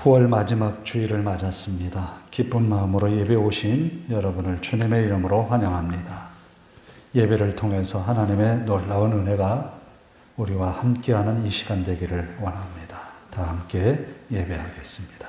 9월 마지막 주일을 맞았습니다. 기쁜 마음으로 예배 오신 여러분을 주님의 이름으로 환영합니다. 예배를 통해서 하나님의 놀라운 은혜가 우리와 함께하는 이 시간 되기를 원합니다. 다 함께 예배하겠습니다.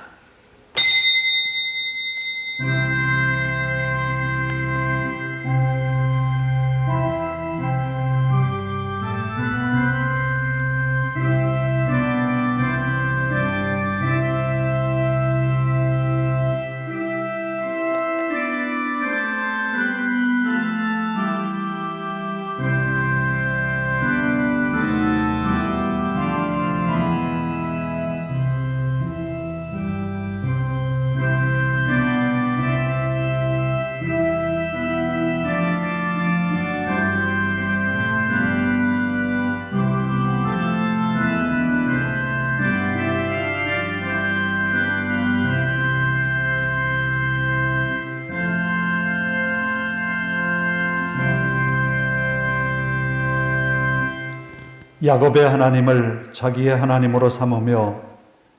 야곱의 하나님을 자기의 하나님으로 삼으며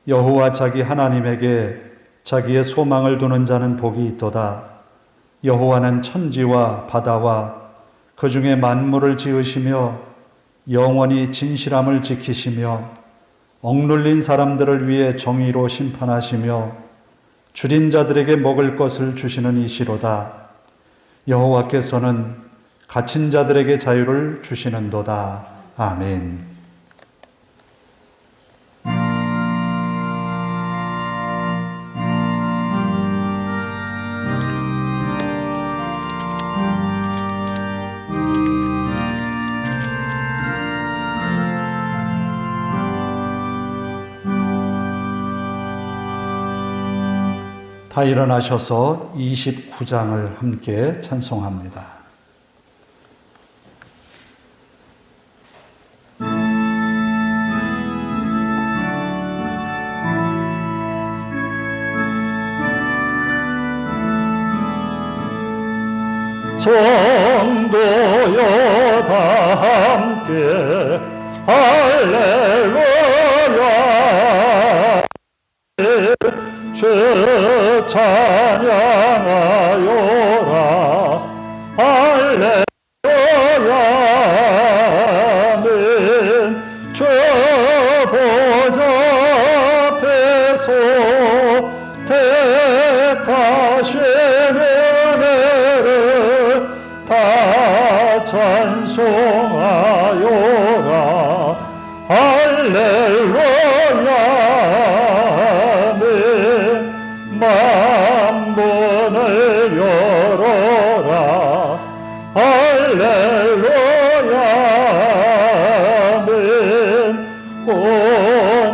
여호와 자기 하나님에게 자기의 소망을 두는 자는 복이 있도다. 여호와는 천지와 바다와 그 중에 만물을 지으시며 영원히 진실함을 지키시며 억눌린 사람들을 위해 정의로 심판하시며 줄인 자들에게 먹을 것을 주시는 이시로다. 여호와께서는 갇힌 자들에게 자유를 주시는도다. 아멘. 다 일어나셔서 29장을 함께 찬송합니다. 성도여 다 함께 할렐루야 주 찬양하여라 할렐루야 아멘 주 보좌 앞에서 택하신 은혜를 다 찬송하여라 할렐루야 아멘 만문을 열어라 할렐루야 아멘 온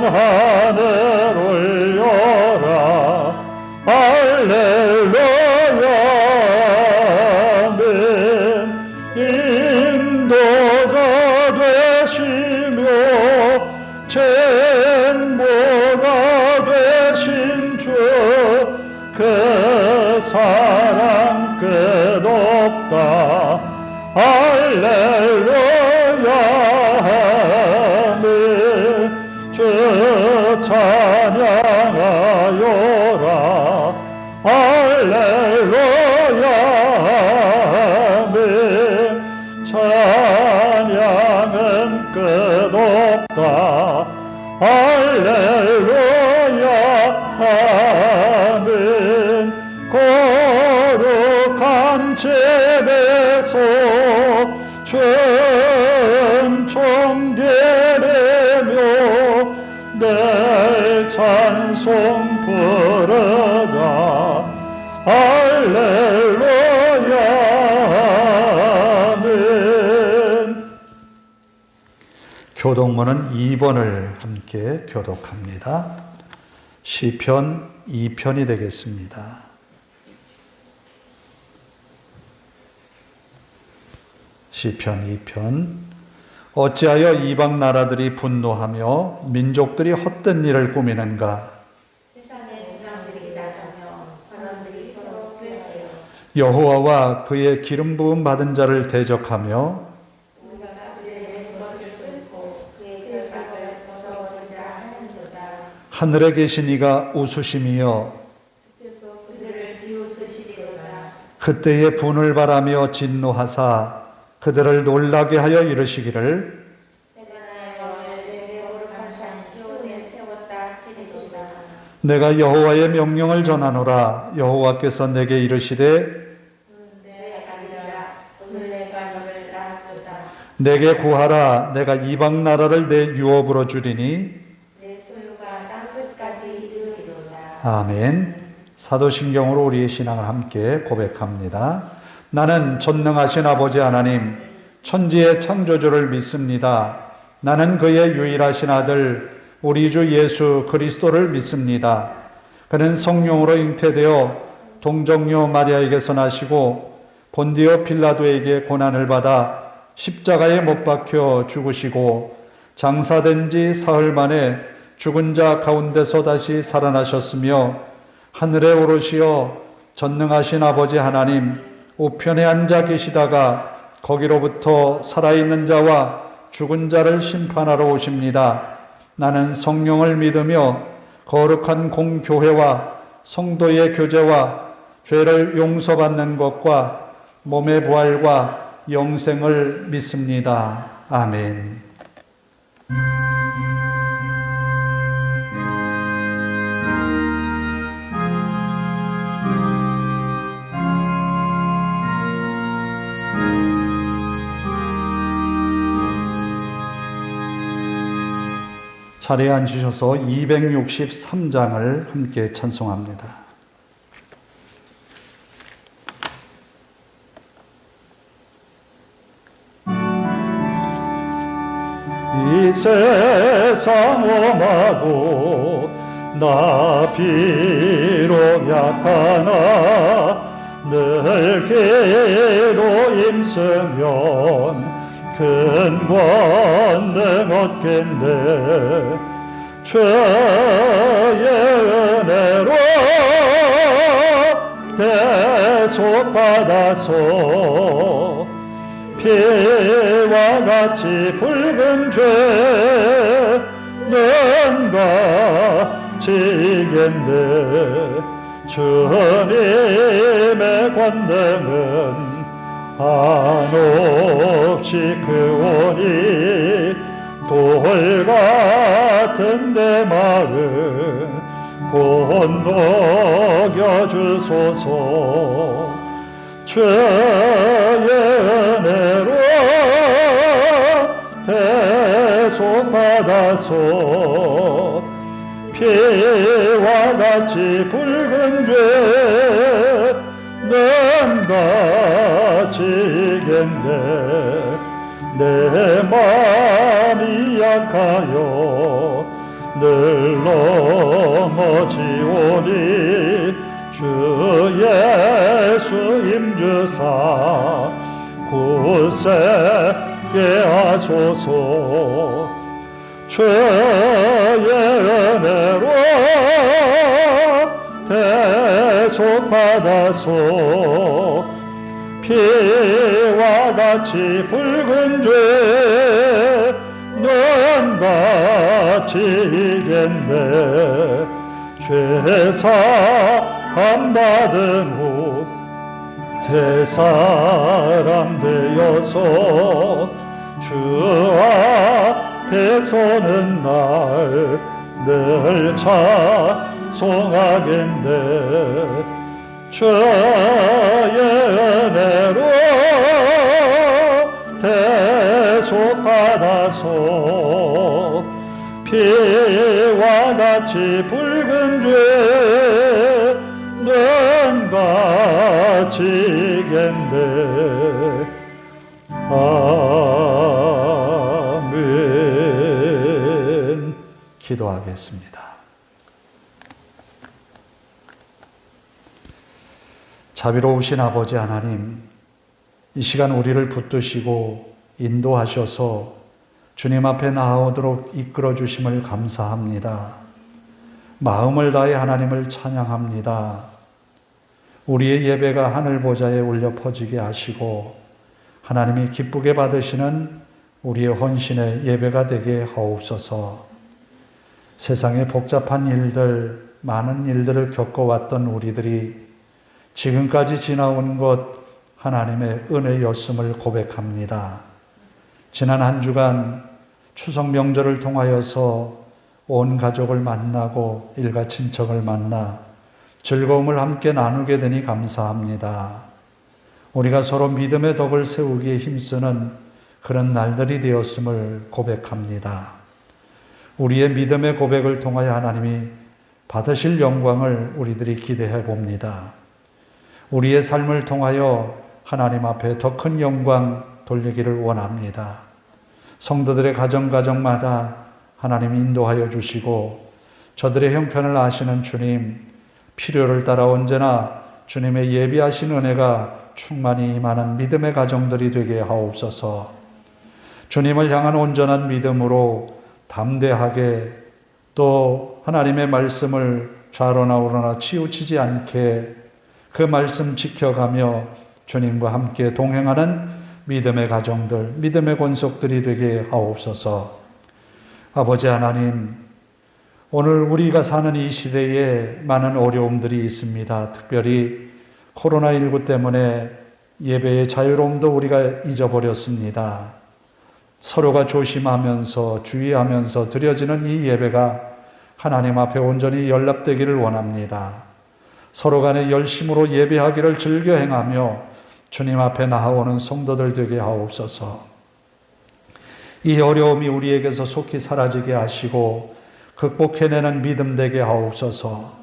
하늘 올려라 할렐루야 아멘 인도자 되시며 전부가 되신 주 그 사랑 끝없다 할렐루야 아멘 주 찬양하여라 할렐루야 아멘 찬양은 끝없다 할렐루야 아멘 거룩한 집에서 전총 드리며 늘 찬송 부르자 할렐루야 아멘. 교독문은 2번을 함께 교독합니다. 시편 2편이 되겠습니다. 시편 2편. 어찌하여 이방 나라들이 분노하며 민족들이 헛된 일을 꾸미는가? 세상의 문명들이 나서며 관원들이 서로 교회하여 여호와와 그의 기름 부음 받은 자를 대적하며 하늘에 계신 이가 웃으심이여 주께서 그들을 비웃으시리로다. 그때에 분을 바라며 진노하사 그들을 놀라게 하여 이르시기를 내가 나의 왕을 내 거룩한 산 시온에 세웠다 하시리로다. 내가 여호와의 명령을 전하노라. 여호와께서 내게 이르시되 내 아들아 오늘 내가 너를 낳았도다. 내게 구하라. 내가 이방 나라를 내 유업으로 주리니. 내 소유가 땅 끝까지 이르리로다. 아멘. 사도신경으로 우리의 신앙을 함께 고백합니다. 나는 전능하신 아버지 하나님, 천지의 창조주를 믿습니다. 나는 그의 유일하신 아들 우리 주 예수 그리스도를 믿습니다. 그는 성령으로 잉태되어 동정녀 마리아에게서 나시고 본디오 빌라도에게 고난을 받아 십자가에 못 박혀 죽으시고 장사된 지 사흘 만에 죽은 자 가운데서 다시 살아나셨으며 하늘에 오르시어 전능하신 아버지 하나님 우편에 앉아 계시다가 거기로부터 살아있는 자와 죽은 자를 심판하러 오십니다. 나는 성령을 믿으며 거룩한 공교회와 성도의 교제와 죄를 용서받는 것과 몸의 부활과 영생을 믿습니다. 아멘. 자리에 앉으셔서 263장을 함께 찬송합니다. 이 세상 험하고 나 비록 약하나 늘 기로 힘쓰면 큰 권능 얻겠네. 주의 은혜로 대속받아서 피와 같이 붉은 죄는 가지겠네. 주님의 권능은 한없이 크오니 돌 같은 내 마음 곤독여 주소서. 주의 은혜로 대속받아서 피와 같이 붉은 죄는 가지겠네. 내 마음이 약하여 늘 넘어지오니 주 예수 힘주사 굳세게 하소서. 주의 은혜로 대속받아서 피와 같이 붉은 죄는 가지겠네. 죄사함 받은 후 새 사람 되어서 주 앞에 서는 날 늘 찬송하겠네. 주의 은혜로 대속받아서 피와 같이 붉은 죄는 가지겠네. 아멘. 기도하겠습니다. 자비로우신 아버지 하나님, 이 시간 우리를 붙드시고 인도하셔서 주님 앞에 나아오도록 이끌어 주심을 감사합니다. 마음을 다해 하나님을 찬양합니다. 우리의 예배가 하늘 보좌에 울려 퍼지게 하시고 하나님이 기쁘게 받으시는 우리의 헌신의 예배가 되게 하옵소서. 세상의 복잡한 일들, 많은 일들을 겪어왔던 우리들이 지금까지 지나온 것 하나님의 은혜였음을 고백합니다. 지난 한 주간 추석 명절을 통하여서 온 가족을 만나고 일가 친척을 만나 즐거움을 함께 나누게 되니 감사합니다. 우리가 서로 믿음의 덕을 세우기에 힘쓰는 그런 날들이 되었음을 고백합니다. 우리의 믿음의 고백을 통하여 하나님이 받으실 영광을 우리들이 기대해 봅니다. 우리의 삶을 통하여 하나님 앞에 더 큰 영광 돌리기를 원합니다. 성도들의 가정마다 하나님 인도하여 주시고 저들의 형편을 아시는 주님, 필요를 따라 언제나 주님의 예비하신 은혜가 충만히 임하는 믿음의 가정들이 되게 하옵소서. 주님을 향한 온전한 믿음으로 담대하게 또 하나님의 말씀을 좌로나 우로나 치우치지 않게 그 말씀 지켜가며 주님과 함께 동행하는 믿음의 가정들, 믿음의 권속들이 되게 하옵소서. 아버지 하나님, 오늘 우리가 사는 이 시대에 많은 어려움들이 있습니다. 특별히 코로나19 때문에 예배의 자유로움도 우리가 잊어버렸습니다. 서로가 조심하면서 주의하면서 드려지는 이 예배가 하나님 앞에 온전히 연락되기를 원합니다. 서로 간에 열심으로 예배하기를 즐겨 행하며 주님 앞에 나아오는 성도들 되게 하옵소서. 이 어려움이 우리에게서 속히 사라지게 하시고 극복해내는 믿음 되게 하옵소서.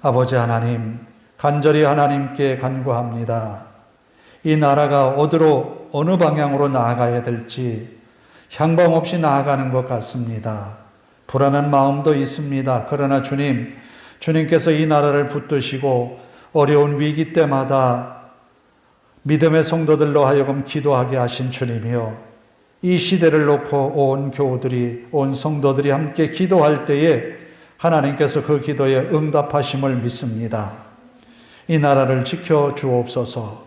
아버지 하나님, 간절히 하나님께 간구합니다. 이 나라가 어느 방향으로 나아가야 될지 향방 없이 나아가는 것 같습니다. 불안한 마음도 있습니다. 그러나 주님께서 이 나라를 붙드시고 어려운 위기 때마다 믿음의 성도들로 하여금 기도하게 하신 주님이여, 이 시대를 놓고 온 교우들이, 온 성도들이 함께 기도할 때에 하나님께서 그 기도에 응답하심을 믿습니다. 이 나라를 지켜주옵소서.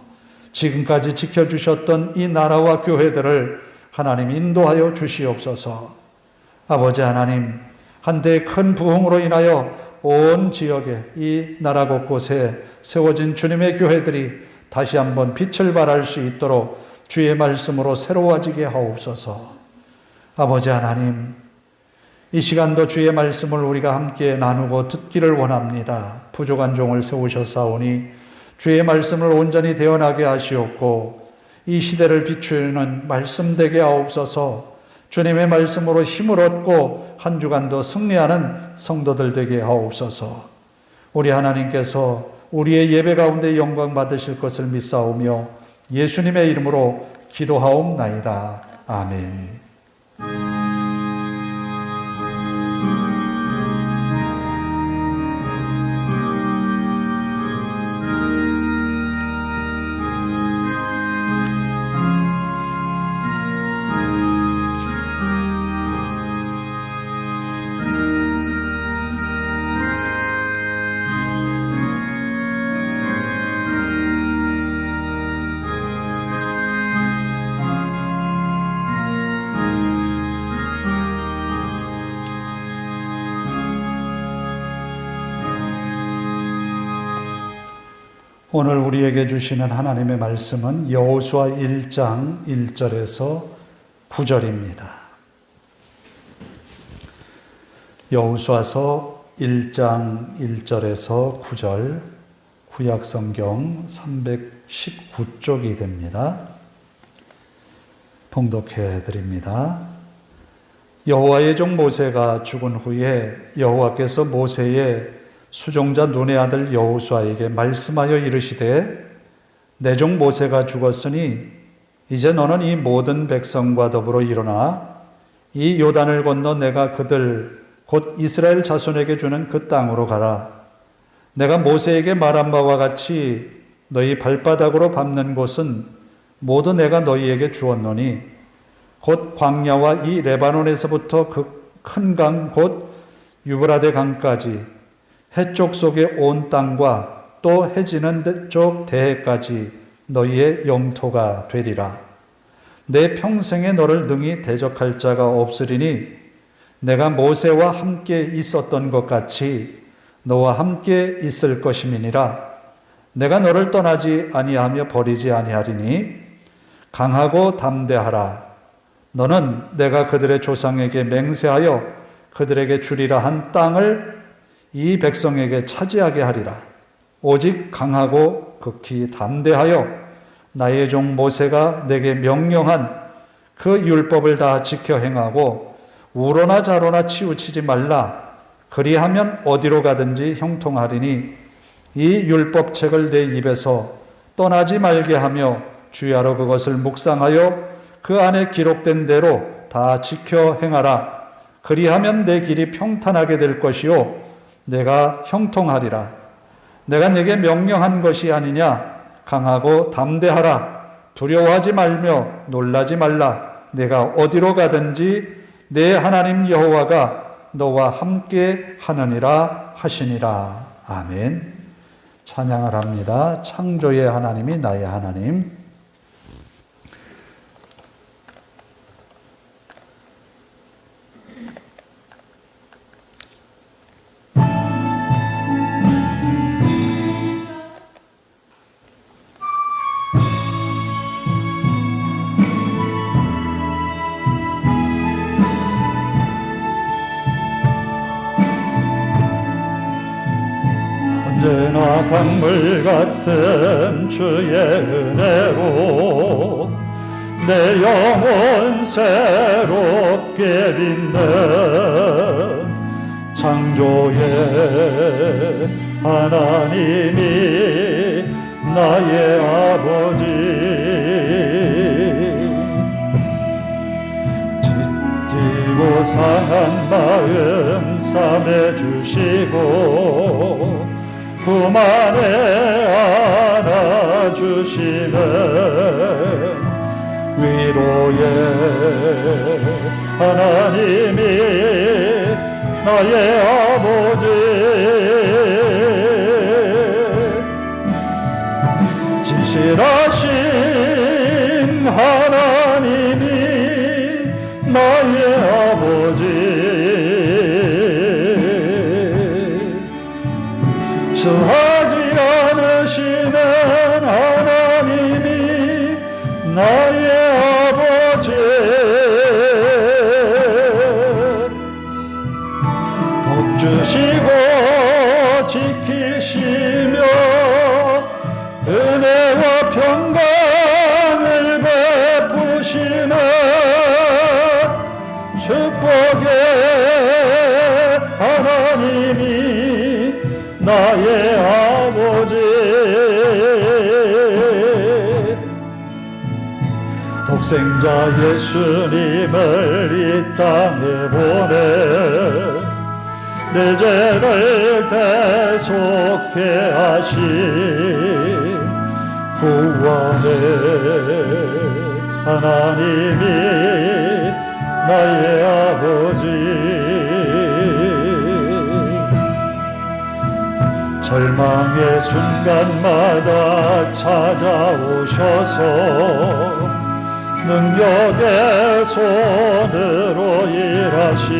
지금까지 지켜주셨던 이 나라와 교회들을 하나님 인도하여 주시옵소서. 아버지 하나님, 한때의 큰 부흥으로 인하여 온 지역에 이 나라 곳곳에 세워진 주님의 교회들이 다시 한번 빛을 발할 수 있도록 주의 말씀으로 새로워지게 하옵소서. 아버지 하나님, 이 시간도 주의 말씀을 우리가 함께 나누고 듣기를 원합니다. 부족한 종을 세우셨사오니 주의 말씀을 온전히 대언하게 하시옵고 이 시대를 비추는 말씀 되게 하옵소서. 주님의 말씀으로 힘을 얻고 한 주간도 승리하는 성도들 되게 하옵소서. 우리 하나님께서 우리의 예배 가운데 영광 받으실 것을 믿사오며 예수님의 이름으로 기도하옵나이다. 아멘. 오늘 우리에게 주시는 하나님의 말씀은 여호수아 1장 1절에서 9절입니다. 여호수아서 1장 1절에서 9절, 구약성경 319쪽이 됩니다. 봉독해 드립니다. 여호와의 종 모세가 죽은 후에 여호와께서 모세의 수종자 눈의 아들 여호수아에게 말씀하여 이르시되, 내 종 모세가 죽었으니 이제 너는 이 모든 백성과 더불어 일어나 이 요단을 건너 내가 그들 곧 이스라엘 자손에게 주는 그 땅으로 가라. 내가 모세에게 말한 바와 같이 너희 발바닥으로 밟는 곳은 모두 내가 너희에게 주었노니 곧 광야와 이 레바논에서부터 그 큰 강 곧 유브라데 강까지 해쪽 속의 온 땅과 또 해지는 쪽 대해까지 너희의 영토가 되리라. 내 평생에 너를 능히 대적할 자가 없으리니 내가 모세와 함께 있었던 것 같이 너와 함께 있을 것임이니라. 내가 너를 떠나지 아니하며 버리지 아니하리니 강하고 담대하라. 너는 내가 그들의 조상에게 맹세하여 그들에게 주리라 한 땅을 이 백성에게 차지하게 하리라. 오직 강하고 극히 담대하여 나의 종 모세가 내게 명령한 그 율법을 다 지켜 행하고 우로나 좌로나 치우치지 말라. 그리하면 어디로 가든지 형통하리니 이 율법책을 내 입에서 떠나지 말게 하며 주야로 그것을 묵상하여 그 안에 기록된 대로 다 지켜 행하라. 그리하면 내 길이 평탄하게 될 것이요 내가 형통하리라. 내가 네게 명령한 것이 아니냐. 강하고 담대하라. 두려워하지 말며 놀라지 말라. 내가 어디로 가든지 내 하나님 여호와가 너와 함께 하느니라 하시니라. 아멘. 찬양을 합니다. 창조의 하나님이 나의 하나님. 언제나 강물 같은 주의 은혜로 내 영혼 새롭게 빛는 창조의 하나님이 나의 아버지. 지치고 상한 마음 싸매주시고 품 안에 안아주시는 위로의 하나님이 나의 아버지. 진실하신 하나님이 나의 아버지. 수하지 않으시는 하나님이 나의 아버지. 복 주시고 지키시며 은혜와 평강을 베푸시는 축복의 하나님이 나의 아버지. 독생자 예수님을 이 땅에 보내 내 죄를 대속해 하신 구원의 하나님이 나의 아버지. 절망의 순간마다 찾아오셔서 능력의 손으로 일하신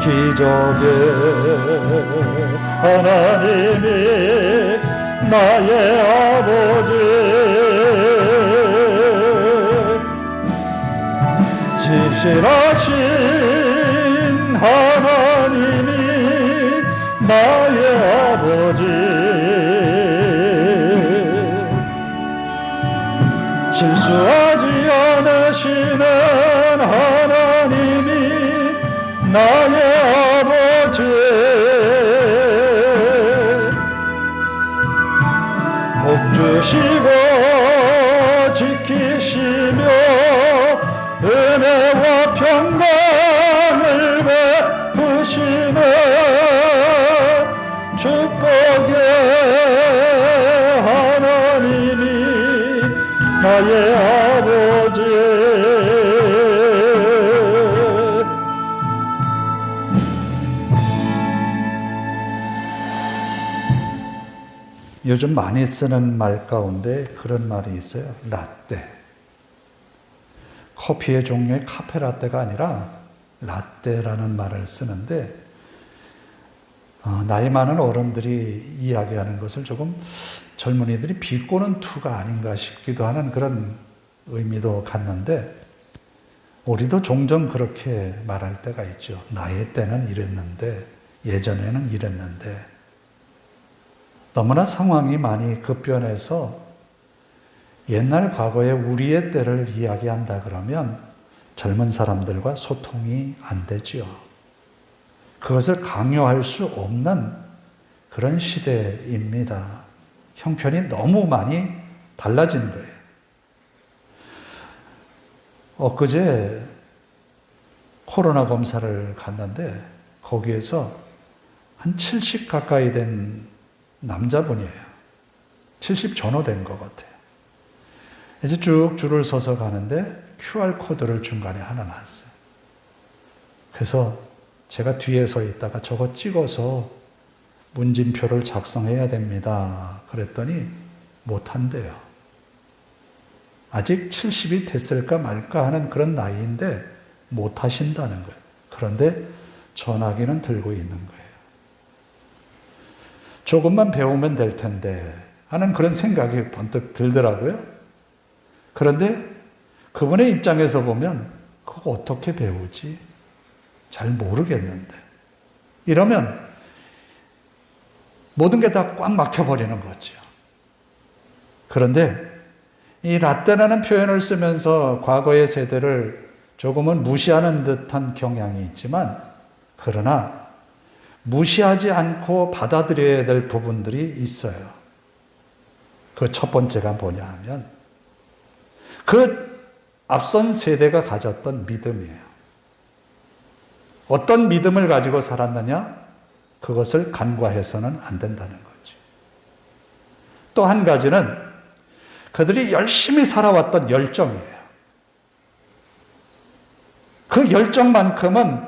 기적의 하나님이 나의 아버지. 진실하신 하나님이 나의 아버지. 실수하지 않으시는 하나님이 나의 아버지. 복 주시고 지키시며 은혜와 평강을 베푸시는 축복의 하나님이 나의 아버지. 요즘 많이 쓰는 말 가운데 그런 말이 있어요. 라떼. 커피의 종류의 카페라떼가 아니라 라떼라는 말을 쓰는데 나이 많은 어른들이 이야기하는 것을 조금 젊은이들이 비꼬는 투가 아닌가 싶기도 하는 그런 의미도 갖는데 우리도 종종 그렇게 말할 때가 있죠. 나의 때는 이랬는데 예전에는 이랬는데 너무나 상황이 많이 급변해서 옛날 과거의 우리의 때를 이야기한다 그러면 젊은 사람들과 소통이 안 되지요. 그것을 강요할 수 없는 그런 시대입니다. 형편이 너무 많이 달라진 거예요. 엊그제 코로나 검사를 갔는데 거기에서 한 70 가까이 된 남자분이에요. 70 전후 된 것 같아요. 이제 쭉 줄을 서서 가는데 QR코드를 중간에 하나 놨어요. 그래서 제가 뒤에 서 있다가 저거 찍어서 문진표를 작성해야 됩니다. 그랬더니 못한대요. 아직 70이 됐을까 말까 하는 그런 나이인데 못하신다는 거예요. 그런데 전화기는 들고 있는 거예요. 조금만 배우면 될 텐데 하는 그런 생각이 번뜩 들더라고요. 그런데 그분의 입장에서 보면 그거 어떻게 배우지? 잘 모르겠는데. 이러면 모든 게 다 꽉 막혀버리는 거죠. 그런데 이 라떼라는 표현을 쓰면서 과거의 세대를 조금은 무시하는 듯한 경향이 있지만 그러나 무시하지 않고 받아들여야 될 부분들이 있어요. 그 첫 번째가 뭐냐 하면 그 앞선 세대가 가졌던 믿음이에요. 어떤 믿음을 가지고 살았느냐? 그것을 간과해서는 안 된다는 거죠. 또 한 가지는 그들이 열심히 살아왔던 열정이에요. 그 열정만큼은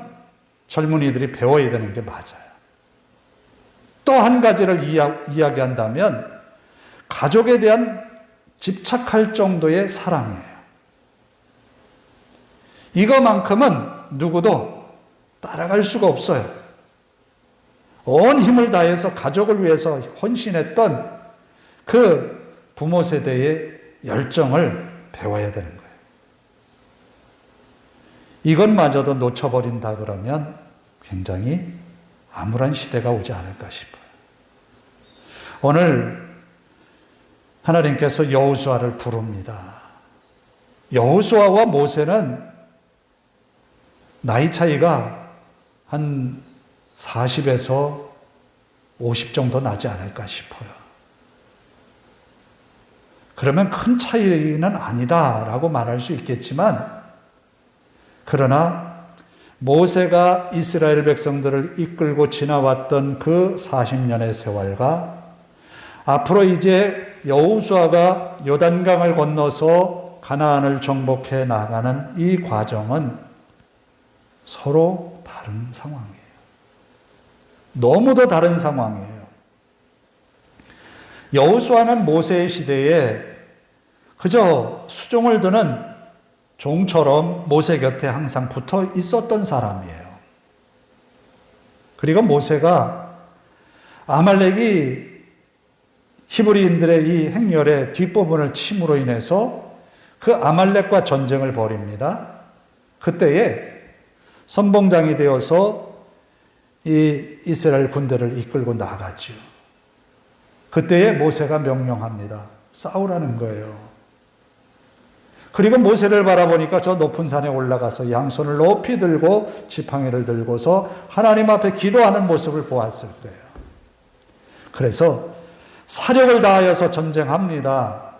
젊은이들이 배워야 되는 게 맞아요. 또 한 가지를 이야기한다면 가족에 대한 집착할 정도의 사랑이에요. 이거만큼은 누구도 따라갈 수가 없어요. 온 힘을 다해서 가족을 위해서 헌신했던 그 부모 세대의 열정을 배워야 되는 거예요. 이것마저도 놓쳐버린다 그러면 굉장히 암울한 시대가 오지 않을까 싶어요. 오늘 하나님께서 여호수아를 부릅니다. 여호수아와 모세는 나이 차이가 한 40에서 50 정도 나지 않을까 싶어요. 그러면 큰 차이는 아니다라고 말할 수 있겠지만 그러나 모세가 이스라엘 백성들을 이끌고 지나왔던 그 40년의 세월과 앞으로 이제 여호수아가 요단강을 건너서 가나안을 정복해 나가는 이 과정은 서로 다른 상황이에요. 너무도 다른 상황이에요. 여호수아는 모세의 시대에 그저 수종을 드는 종처럼 모세 곁에 항상 붙어 있었던 사람이에요. 그리고 모세가 아말렉이 히브리인들의 이 행렬의 뒷부분을 침으로 인해서 그 아말렉과 전쟁을 벌입니다. 그때에 선봉장이 되어서 이 이스라엘 군대를 이끌고 나갔죠. 그때에 모세가 명령합니다. 싸우라는 거예요. 그리고 모세를 바라보니까 저 높은 산에 올라가서 양손을 높이 들고 지팡이를 들고서 하나님 앞에 기도하는 모습을 보았을 거예요. 그래서 사력을 다하여서 전쟁합니다.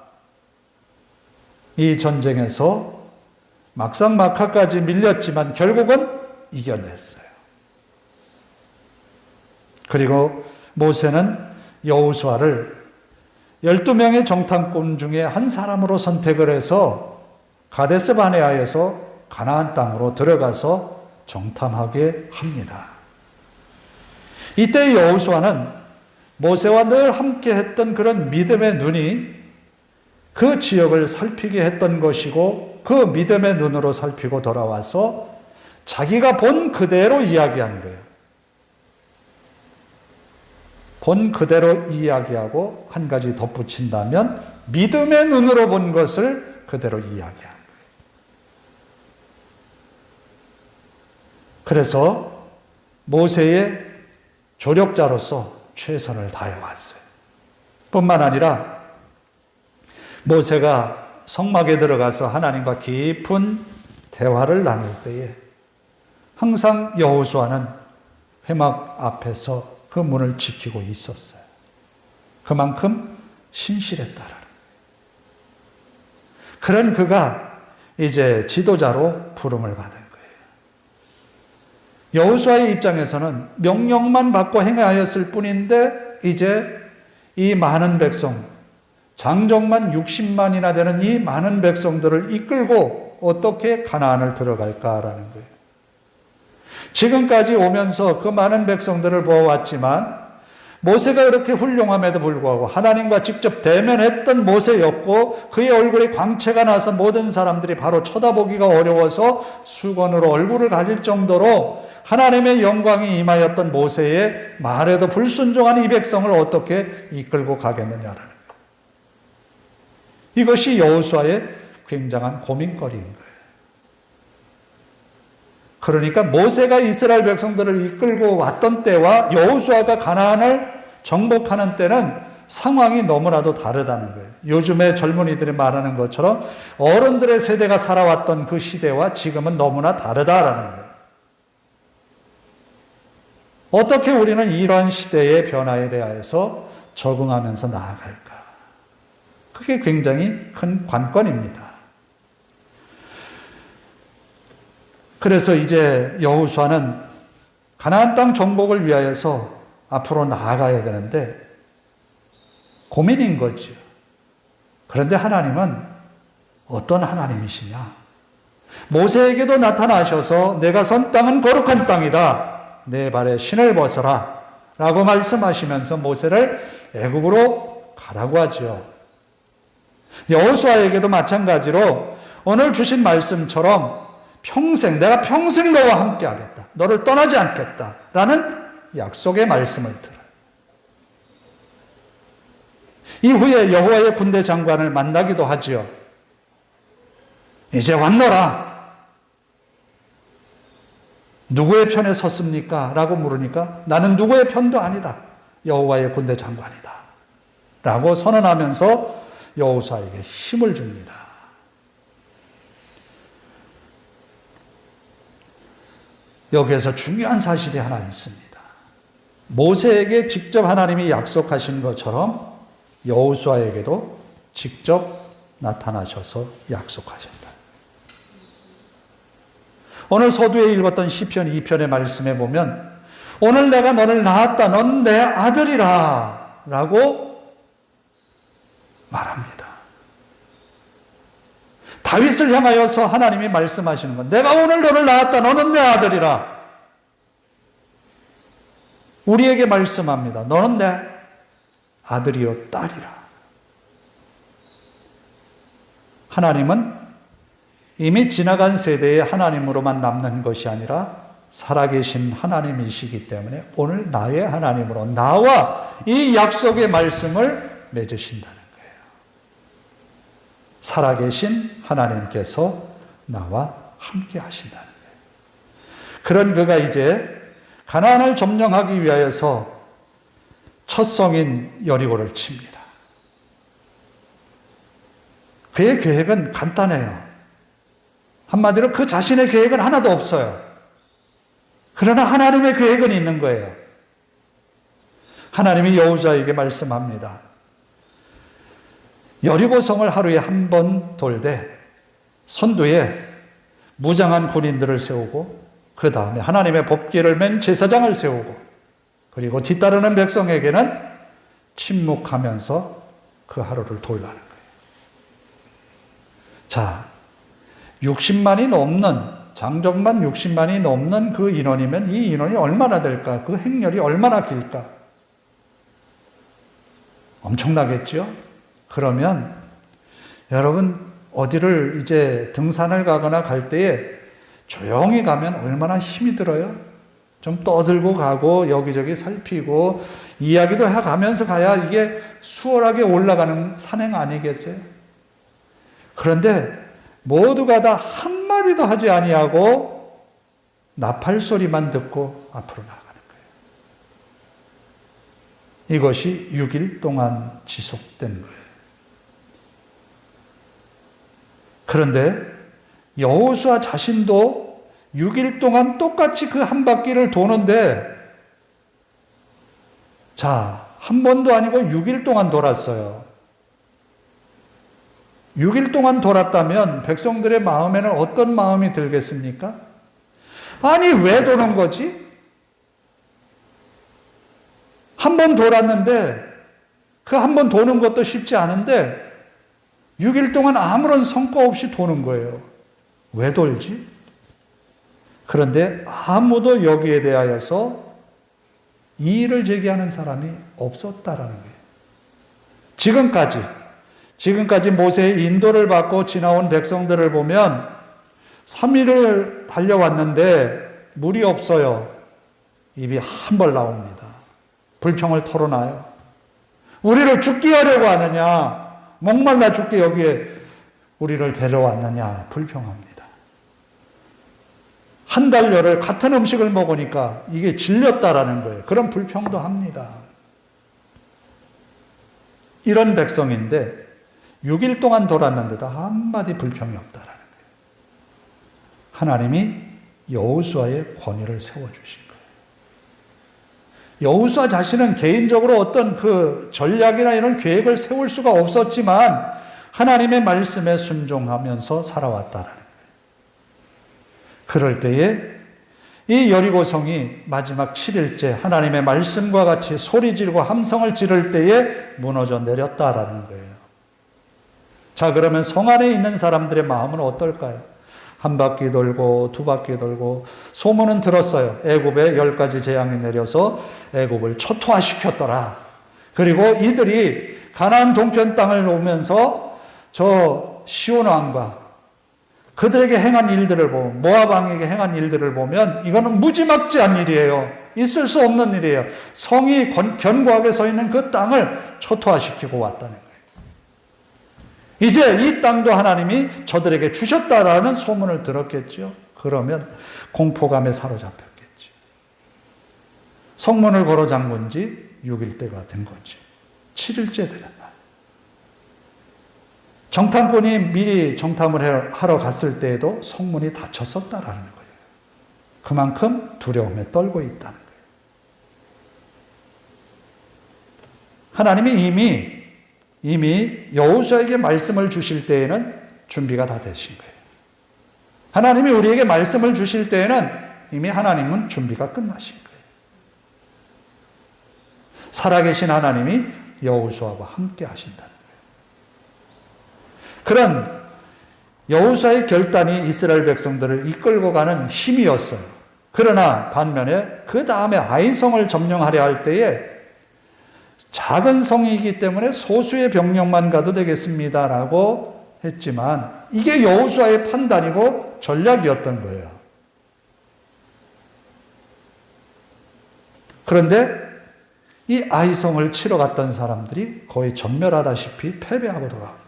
이 전쟁에서 막상막하까지 밀렸지만 결국은 이겨냈어요. 그리고 모세는 여호수아를 12명의 정탐꾼 중에 한 사람으로 선택을 해서 가데스 바네아에서 가나안 땅으로 들어가서 정탐하게 합니다. 이때 여호수아는 모세와 늘 함께 했던 그런 믿음의 눈이 그 지역을 살피게 했던 것이고 그 믿음의 눈으로 살피고 돌아와서 자기가 본 그대로 이야기하는 거예요. 본 그대로 이야기하고 한 가지 덧붙인다면 믿음의 눈으로 본 것을 그대로 이야기하는 거예요. 그래서 모세의 조력자로서 최선을 다해왔어요. 뿐만 아니라 모세가 성막에 들어가서 하나님과 깊은 대화를 나눌 때에 항상 여호수아는 회막 앞에서 그 문을 지키고 있었어요. 그만큼 신실했다라는 거예요. 그런 그가 이제 지도자로 부름을 받은 거예요. 여호수아의 입장에서는 명령만 받고 행하였을 뿐인데 이제 이 많은 백성, 장정만 60만이나 되는 이 많은 백성들을 이끌고 어떻게 가나안을 들어갈까라는 거예요. 지금까지 오면서 그 많은 백성들을 보아왔지만 모세가 이렇게 훌륭함에도 불구하고 하나님과 직접 대면했던 모세였고 그의 얼굴에 광채가 나서 모든 사람들이 바로 쳐다보기가 어려워서 수건으로 얼굴을 가릴 정도로 하나님의 영광이 임하였던 모세의 말에도 불순종한 이 백성을 어떻게 이끌고 가겠느냐라는 거예요. 이것이 여호수아의 굉장한 고민거리인 거예요. 그러니까 모세가 이스라엘 백성들을 이끌고 왔던 때와 여호수아가 가나안을 정복하는 때는 상황이 너무나도 다르다는 거예요. 요즘에 젊은이들이 말하는 것처럼 어른들의 세대가 살아왔던 그 시대와 지금은 너무나 다르다라는 거예요. 어떻게 우리는 이러한 시대의 변화에 대해서 적응하면서 나아갈까? 그게 굉장히 큰 관건입니다. 그래서 이제 여호수아는 가나안 땅 정복을 위하여서 앞으로 나아가야 되는데 고민인 거죠. 그런데 하나님은 어떤 하나님이시냐? 모세에게도 나타나셔서 내가 선 땅은 거룩한 땅이다. 내 발에 신을 벗어라. 라고 말씀하시면서 모세를 애굽으로 가라고 하죠. 여호수아에게도 마찬가지로 오늘 주신 말씀처럼 내가 평생 너와 함께 하겠다. 너를 떠나지 않겠다. 라는 약속의 말씀을 들어요. 이후에 여호와의 군대 장관을 만나기도 하지요. 이제 왔노라. 누구의 편에 섰습니까? 라고 물으니까 나는 누구의 편도 아니다. 여호와의 군대 장관이다. 라고 선언하면서 여호수아에게 힘을 줍니다. 여기에서 중요한 사실이 하나 있습니다. 모세에게 직접 하나님이 약속하신 것처럼 여호수아에게도 직접 나타나셔서 약속하셨다. 오늘 서두에 읽었던 시편 2편의 말씀에 보면 오늘 내가 너를 낳았다. 넌 내 아들이라 라고 말합니다. 다윗을 향하여서 하나님이 말씀하시는 건 내가 오늘 너를 낳았다. 너는 내 아들이라. 우리에게 말씀합니다. 너는 내 아들이요 딸이라. 하나님은 이미 지나간 세대의 하나님으로만 남는 것이 아니라 살아계신 하나님이시기 때문에 오늘 나의 하나님으로 나와 이 약속의 말씀을 맺으신다는 거예요. 살아계신 하나님께서 나와 함께 하신다는 거예요. 그런 그가 이제 가나안을 점령하기 위하여서 첫 성인 여리고를 칩니다. 그의 계획은 간단해요. 한마디로 그 자신의 계획은 하나도 없어요. 그러나 하나님의 계획은 있는 거예요. 하나님이 여호수아에게 말씀합니다. 여리고성을 하루에 한 번 돌되 선두에 무장한 군인들을 세우고 그 다음에 하나님의 법궤를 맨 제사장을 세우고 그리고 뒤따르는 백성에게는 침묵하면서 그 하루를 돌라는 거예요. 자, 60만이 넘는 장정만 60만이 넘는 그 인원이면 이 인원이 얼마나 될까? 그 행렬이 얼마나 길까? 엄청나겠죠? 그러면 여러분 어디를 이제 등산을 가거나 갈 때에 조용히 가면 얼마나 힘이 들어요? 좀 떠들고 가고 여기저기 살피고 이야기도 해가면서 가야 이게 수월하게 올라가는 산행 아니겠어요? 그런데 모두가 다 한마디도 하지 아니하고 나팔 소리만 듣고 앞으로 나가는 거예요. 이것이 6일 동안 지속된 거예요. 그런데 여호수아 자신도 6일 동안 똑같이 그 한 바퀴를 도는데, 자, 한 번도 아니고 6일 동안 돌았어요. 6일 동안 돌았다면 백성들의 마음에는 어떤 마음이 들겠습니까? 아니, 왜 도는 거지? 한 번 돌았는데, 그 한 번 도는 것도 쉽지 않은데, 6일 동안 아무런 성과 없이 도는 거예요. 왜 돌지? 그런데 아무도 여기에 대하여서 이의를 제기하는 사람이 없었다라는 거예요. 지금까지 모세의 인도를 받고 지나온 백성들을 보면 3일을 달려왔는데 물이 없어요. 입이 한 벌 나옵니다. 불평을 털어놔요. 우리를 죽게 하려고 하느냐? 목말라 죽게 여기에 우리를 데려왔느냐? 불평합니다. 한 달 열흘 같은 음식을 먹으니까 이게 질렸다라는 거예요. 그런 불평도 합니다. 이런 백성인데 6일 동안 돌았는데도 한마디 불평이 없다라는 거예요. 하나님이 여호수아의 권위를 세워주신 거예요. 여호수아 자신은 개인적으로 어떤 그 전략이나 이런 계획을 세울 수가 없었지만 하나님의 말씀에 순종하면서 살아왔다라는 거예요. 그럴 때에 이 여리고성이 마지막 7일째 하나님의 말씀과 같이 소리 지르고 함성을 지를 때에 무너져 내렸다라는 거예요. 자, 그러면 성 안에 있는 사람들의 마음은 어떨까요? 한 바퀴 돌고 두 바퀴 돌고 소문은 들었어요. 애굽에 10가지 재앙이 내려서 애굽을 초토화시켰더라. 그리고 이들이 가나안 동편 땅을 오면서 저 시온 왕과 그들에게 행한 일들을 보면, 모압 왕에게 행한 일들을 보면 이거는 무지막지한 일이에요. 있을 수 없는 일이에요. 성이 견고하게 서 있는 그 땅을 초토화시키고 왔다는 거예요. 이제 이 땅도 하나님이 저들에게 주셨다라는 소문을 들었겠죠. 그러면 공포감에 사로잡혔겠죠. 성문을 걸어 잠근 지 6일째가 된 거죠. 7일째 되는 날. 정탐꾼이 미리 정탐을 하러 갔을 때에도 성문이 닫혔었다라는 거예요. 그만큼 두려움에 떨고 있다는 거예요. 하나님이 이미 여호수아에게 말씀을 주실 때에는 준비가 다 되신 거예요. 하나님이 우리에게 말씀을 주실 때에는 이미 하나님은 준비가 끝나신 거예요. 살아계신 하나님이 여호수아와 함께 하신다는 거예요. 그런 여호수아의 결단이 이스라엘 백성들을 이끌고 가는 힘이었어요. 그러나 반면에 그 다음에 아이성을 점령하려 할 때에 작은 성이기 때문에 소수의 병력만 가도 되겠습니다라고 했지만 이게 여호수아의 판단이고 전략이었던 거예요. 그런데 이 아이성을 치러 갔던 사람들이 거의 전멸하다시피 패배하고 돌아온 거예요.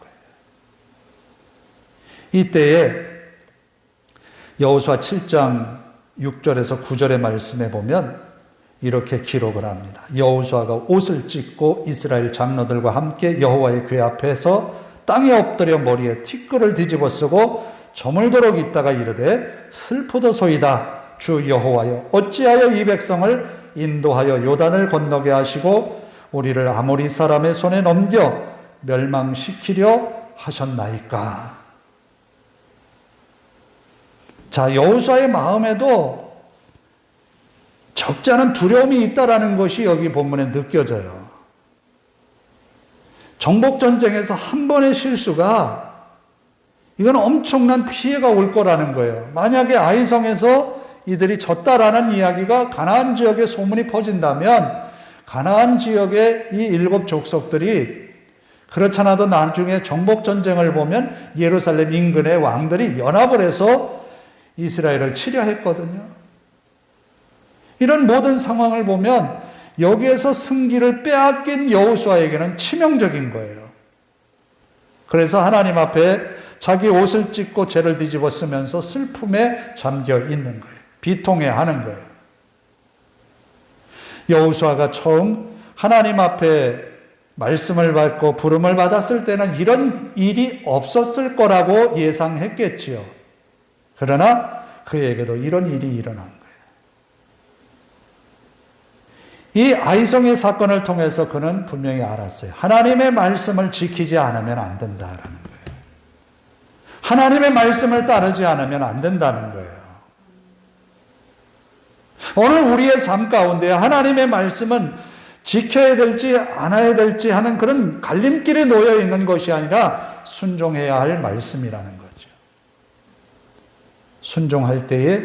이때에 여호수아 7장 6절에서 9절의 말씀에 보면 이렇게 기록을 합니다. 여호수아가 옷을 찢고 이스라엘 장로들과 함께 여호와의 궤 앞에서 땅에 엎드려 머리에 티끌을 뒤집어 쓰고 저물도록 있다가 이르되 슬프도소이다. 주 여호와여 어찌하여 이 백성을 인도하여 요단을 건너게 하시고 우리를 아모리 사람의 손에 넘겨 멸망시키려 하셨나이까. 자, 여호수아의 마음에도 적지 않은 두려움이 있다라는 것이 여기 본문에 느껴져요. 정복전쟁에서 한 번의 실수가 이건 엄청난 피해가 올 거라는 거예요. 만약에 아이성에서 이들이 졌다라는 이야기가 가나안 지역에 소문이 퍼진다면 가나안 지역의 이 7 족속들이 그렇잖아도 나중에 정복전쟁을 보면 예루살렘 인근의 왕들이 연합을 해서 이스라엘을 치려 했거든요. 이런 모든 상황을 보면 여기에서 승기를 빼앗긴 여호수아에게는 치명적인 거예요. 그래서 하나님 앞에 자기 옷을 찢고 죄를 뒤집어 쓰면서 슬픔에 잠겨 있는 거예요. 비통해 하는 거예요. 여호수아가 처음 하나님 앞에 말씀을 받고 부름을 받았을 때는 이런 일이 없었을 거라고 예상했겠지요. 그러나 그에게도 이런 일이 일어난 거예요. 이 아이성의 사건을 통해서 그는 분명히 알았어요. 하나님의 말씀을 지키지 않으면 안 된다라는 거예요. 하나님의 말씀을 따르지 않으면 안 된다는 거예요. 오늘 우리의 삶 가운데 하나님의 말씀은 지켜야 될지 않아야 될지 하는 그런 갈림길에 놓여 있는 것이 아니라 순종해야 할 말씀이라는 거죠. 순종할 때에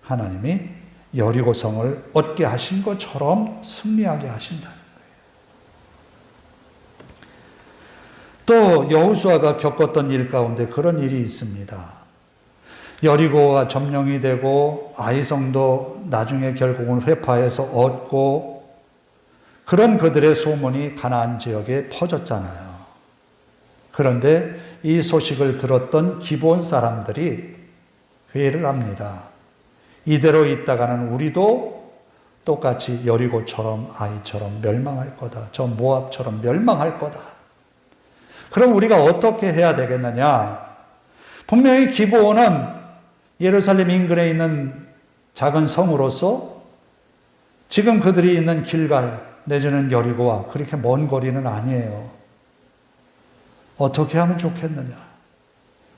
하나님이 여리고성을 얻게 하신 것처럼 승리하게 하신다는 거예요. 또 여호수아가 겪었던 일 가운데 그런 일이 있습니다. 여리고가 점령이 되고 아이성도 나중에 결국은 회파해서 얻고 그런 그들의 소문이 가나안 지역에 퍼졌잖아요. 그런데 이 소식을 들었던 기브온 사람들이 회의를 합니다. 이대로 있다가는 우리도 똑같이 여리고처럼 아이처럼 멸망할 거다. 저 모압처럼 멸망할 거다. 그럼 우리가 어떻게 해야 되겠느냐? 분명히 기브온은 예루살렘 인근에 있는 작은 성으로서 지금 그들이 있는 길갈 내지는 여리고와 그렇게 먼 거리는 아니에요. 어떻게 하면 좋겠느냐?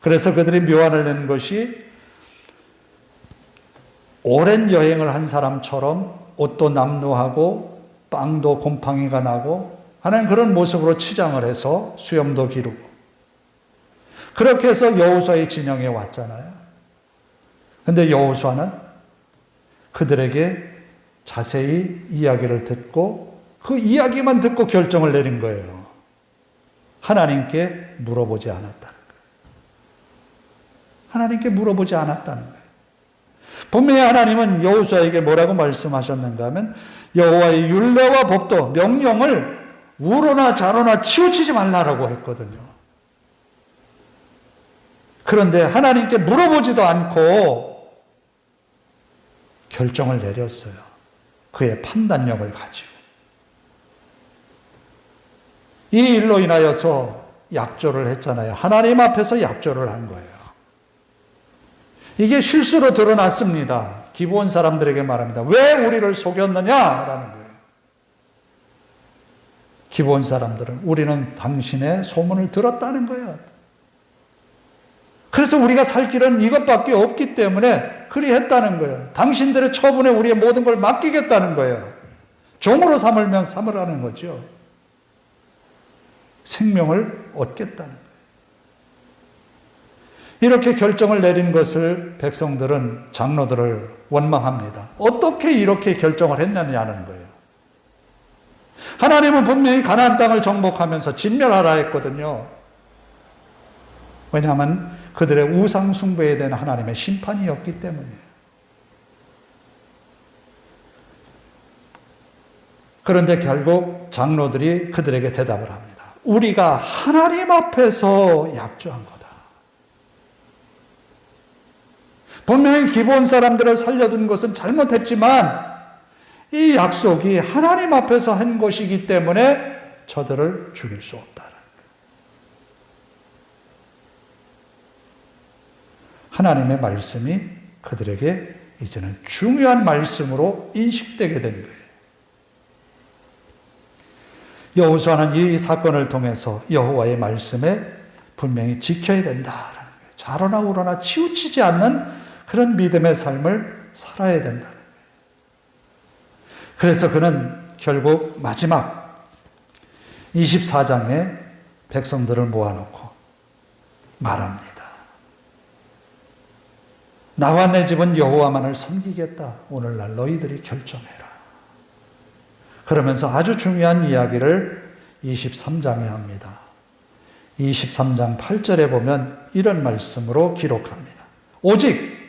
그래서 그들이 묘안을 낸 것이 오랜 여행을 한 사람처럼 옷도 남루하고 빵도 곰팡이가 나고 하는 그런 모습으로 치장을 해서 수염도 기르고 그렇게 해서 여호수아의 진영에 왔잖아요. 그런데 여호수아는 그들에게 자세히 이야기를 듣고 그 이야기만 듣고 결정을 내린 거예요. 하나님께 물어보지 않았다는 거예요. 하나님께 물어보지 않았다는 거예요. 분명히 하나님은 여호수아에게 뭐라고 말씀하셨는가 하면 여호와의 율례와 법도 명령을 우로나 좌로나 치우치지 말라라고 했거든요. 그런데 하나님께 물어보지도 않고 결정을 내렸어요. 그의 판단력을 가지고. 이 일로 인하여서 약조를 했잖아요. 하나님 앞에서 약조를 한 거예요. 이게 실수로 드러났습니다. 기브온 사람들에게 말합니다. 왜 우리를 속였느냐라는 거예요. 기브온 사람들은 우리는 당신의 소문을 들었다는 거예요. 그래서 우리가 살 길은 이것밖에 없기 때문에 그리했다는 거예요. 당신들의 처분에 우리의 모든 걸 맡기겠다는 거예요. 종으로 삼으면 삼으라는 거죠. 생명을 얻겠다는 거예요. 이렇게 결정을 내린 것을 백성들은 장로들을 원망합니다. 어떻게 이렇게 결정을 했느냐는 거예요. 하나님은 분명히 가나안 땅을 정복하면서 진멸하라 했거든요. 왜냐하면 그들의 우상 숭배에 대한 하나님의 심판이었기 때문이에요. 그런데 결국 장로들이 그들에게 대답을 합니다. 우리가 하나님 앞에서 약조한 거다. 분명히 기브온 사람들을 살려둔 것은 잘못했지만 이 약속이 하나님 앞에서 한 것이기 때문에 저들을 죽일 수 없다. 하나님의 말씀이 그들에게 이제는 중요한 말씀으로 인식되게 된 거예요. 여호수아는 이 사건을 통해서 여호와의 말씀에 분명히 지켜야 된다라는 거예요. 좌로나 우로나 치우치지 않는 그런 믿음의 삶을 살아야 된다는 거예요. 그래서 그는 결국 마지막 24장에 백성들을 모아놓고 말합니다. 나와 내 집은 여호와만을 섬기겠다. 오늘날 너희들이 결정해라. 그러면서 아주 중요한 이야기를 23장에 합니다. 23장 8절에 보면 이런 말씀으로 기록합니다. 오직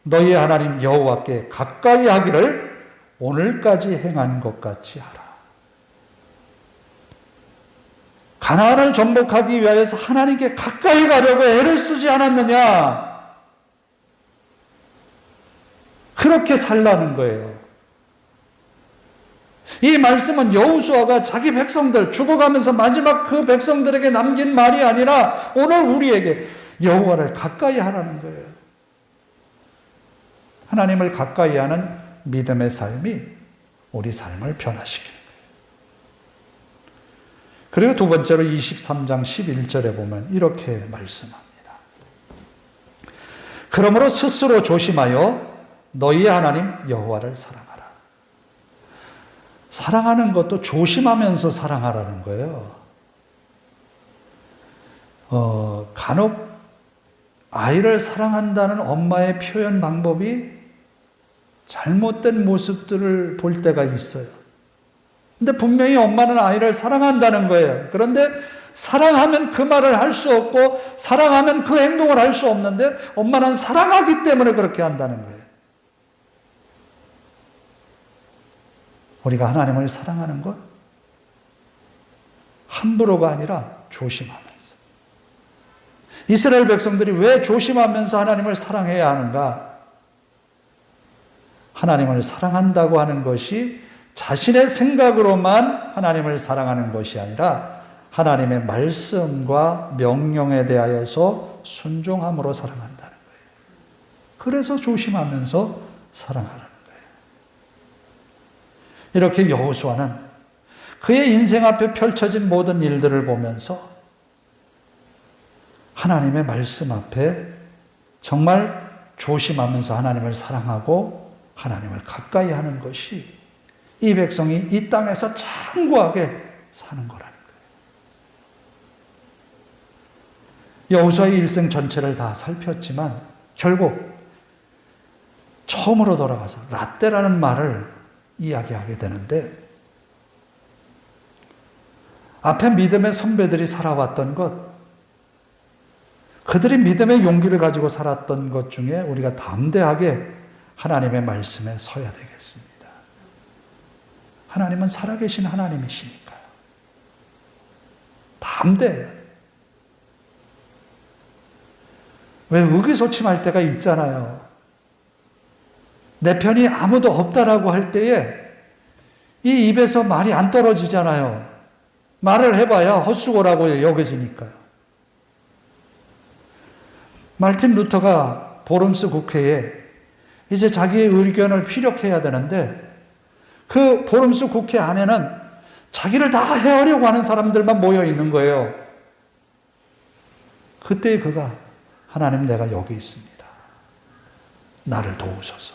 너희 하나님 여호와께 가까이 하기를 오늘까지 행한 것 같이 하라. 가나안을 정복하기 위하여서 하나님께 가까이 가려고 애를 쓰지 않았느냐? 그렇게 살라는 거예요. 이 말씀은 여호수아가 자기 백성들 죽어가면서 마지막 그 백성들에게 남긴 말이 아니라 오늘 우리에게 여호와를 가까이 하라는 거예요. 하나님을 가까이 하는 믿음의 삶이 우리 삶을 변화시키는 거예요. 그리고 두 번째로 23장 11절에 보면 이렇게 말씀합니다. 그러므로 스스로 조심하여 너희의 하나님 여호와를 사랑하라. 사랑하는 것도 조심하면서 사랑하라는 거예요. 간혹 아이를 사랑한다는 엄마의 표현 방법이 잘못된 모습들을 볼 때가 있어요. 근데 분명히 엄마는 아이를 사랑한다는 거예요. 그런데 사랑하면 그 말을 할 수 없고 사랑하면 그 행동을 할 수 없는데 엄마는 사랑하기 때문에 그렇게 한다는 거예요. 우리가 하나님을 사랑하는 것 함부로가 아니라 조심하면서. 이스라엘 백성들이 왜 조심하면서 하나님을 사랑해야 하는가? 하나님을 사랑한다고 하는 것이 자신의 생각으로만 하나님을 사랑하는 것이 아니라 하나님의 말씀과 명령에 대하여서 순종함으로 사랑한다는 거예요. 그래서 조심하면서 사랑하라는 거예요. 이렇게 여호수아는 그의 인생 앞에 펼쳐진 모든 일들을 보면서 하나님의 말씀 앞에 정말 조심하면서 하나님을 사랑하고 하나님을 가까이 하는 것이 이 백성이 이 땅에서 장구하게 사는 거라는 거예요. 여호수아의 일생 전체를 다 살폈지만 결국 처음으로 돌아가서 라떼라는 말을 이야기하게 되는데 앞에 믿음의 선배들이 살아왔던 것, 그들이 믿음의 용기를 가지고 살았던 것 중에 우리가 담대하게 하나님의 말씀에 서야 되겠습니다. 하나님은 살아계신 하나님이시니까요. 담대해야 돼요. 왜 의기소침할 때가 있잖아요. 내 편이 아무도 없다라고 할 때에 이 입에서 말이 안 떨어지잖아요. 말을 해봐야 헛수고라고 여겨지니까요. 마르틴 루터가 보름스 국회에 이제 자기의 의견을 피력해야 되는데 그 보름스 국회 안에는 자기를 다 해하려고 하는 사람들만 모여 있는 거예요. 그때 그가 하나님 내가 여기 있습니다. 나를 도우소서.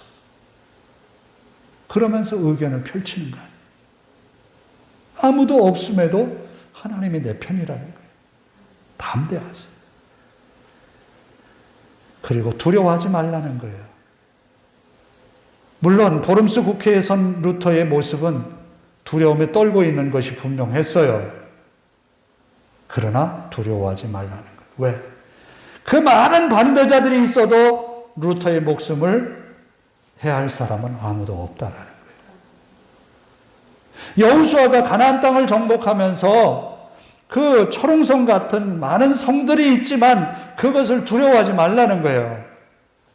그러면서 의견을 펼치는 거예요. 아무도 없음에도 하나님이 내 편이라는 거예요. 담대하세요. 그리고 두려워하지 말라는 거예요. 물론 보름스 국회에 선 루터의 모습은 두려움에 떨고 있는 것이 분명했어요. 그러나 두려워하지 말라는 거예요. 왜? 그 많은 반대자들이 있어도 루터의 목숨을 해할 사람은 아무도 없다라는 거예요. 여호수아가 가나안 땅을 정복하면서 그 초롱성 같은 많은 성들이 있지만 그것을 두려워하지 말라는 거예요.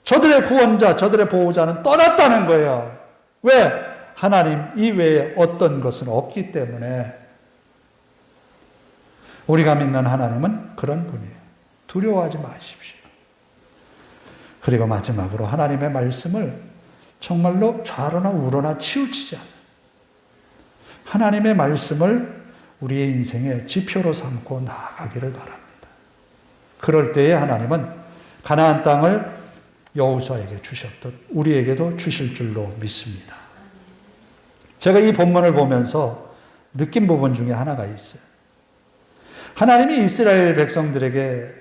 저들의 구원자, 저들의 보호자는 떠났다는 거예요. 왜? 하나님 이외에 어떤 것은 없기 때문에. 우리가 믿는 하나님은 그런 분이에요. 두려워하지 마십시오. 그리고 마지막으로 하나님의 말씀을 정말로 좌로나 우로나 치우치지 않아요. 하나님의 말씀을 우리의 인생의 지표로 삼고 나아가기를 바랍니다. 그럴 때에 하나님은 가나안 땅을 여호수아에게 주셨듯 우리에게도 주실 줄로 믿습니다. 제가 이 본문을 보면서 느낀 부분 중에 하나가 있어요. 하나님이 이스라엘 백성들에게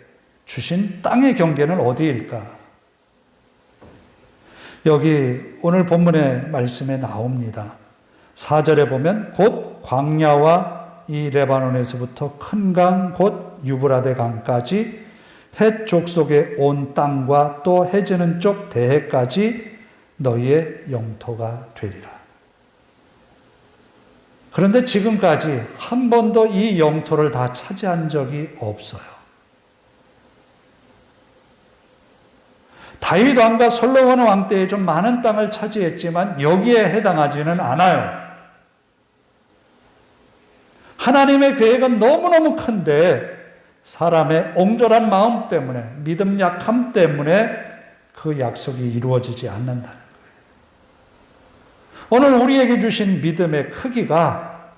주신 땅의 경계는 어디일까? 여기 오늘 본문의 말씀에 나옵니다. 4절에 보면 곧 광야와 이 레바논에서부터 큰 강 곧 유브라데 강까지 헷 족속의 온 땅과 또 해지는 쪽 대해까지 너희의 영토가 되리라. 그런데 지금까지 한 번도 이 영토를 다 차지한 적이 없어요. 다윗 왕과 솔로몬 왕 때에 좀 많은 땅을 차지했지만 여기에 해당하지는 않아요. 하나님의 계획은 너무너무 큰데 사람의 옹졸한 마음 때문에, 믿음 약함 때문에 그 약속이 이루어지지 않는다는 거예요. 오늘 우리에게 주신 믿음의 크기가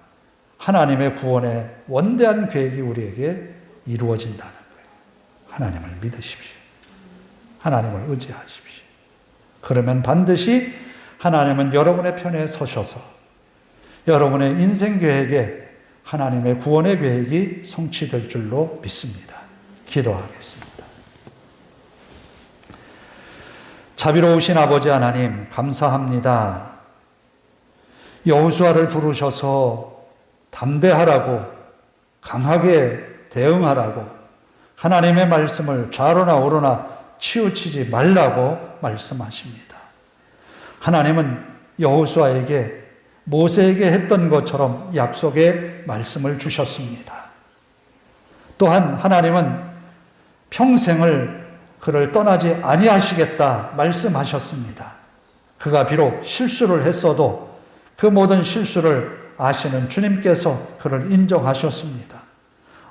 하나님의 구원의 원대한 계획이 우리에게 이루어진다는 거예요. 하나님을 믿으십시오. 하나님을 의지하십시오. 그러면 반드시 하나님은 여러분의 편에 서셔서 여러분의 인생 계획에 하나님의 구원의 계획이 성취될 줄로 믿습니다. 기도하겠습니다. 자비로우신 아버지 하나님, 감사합니다. 여호수아를 부르셔서 담대하라고, 강하게 대응하라고, 하나님의 말씀을 좌로나 우로나 치우치지 말라고 말씀하십니다. 하나님은 여호수아에게, 모세에게 했던 것처럼 약속의 말씀을 주셨습니다. 또한 하나님은 평생을 그를 떠나지 아니하시겠다 말씀하셨습니다. 그가 비록 실수를 했어도 그 모든 실수를 아시는 주님께서 그를 인정하셨습니다.